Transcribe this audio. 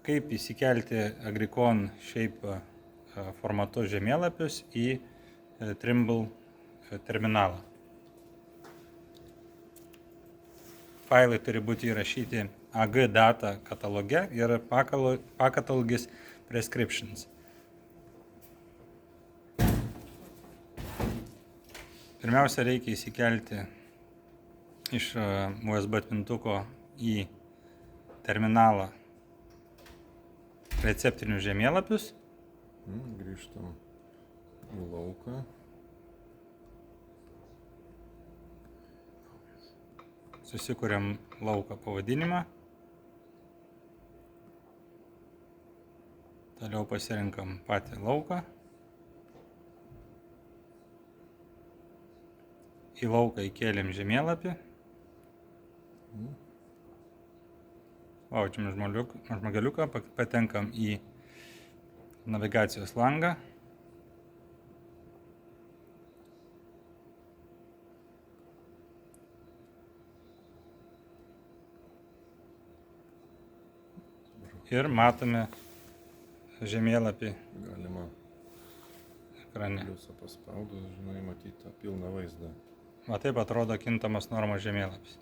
kaip įsikelti Agricon Shape formatu žemėlapius į Trimble terminalą. Failai turi būti įrašyti AG data kataloge ir pakatalogis prescriptions. Pirmiausia, reikia įsikelti iš USB atmintuko į terminalą receptinius žemėlapius. Grįžtam į lauką. Susikuriam lauką pavadinimą. Toliau pasirenkam patį lauką. Į lauką įkėlėm žemėlapį. Spaudžiam žmogeliuką, patenkam į navigacijos langą. Ir matome žemėlapį Galima ekrane. pliusą paspaudus, žinai, matyti tą pilną vaizdą. Va taip atrodo kintamos normos žemėlapis.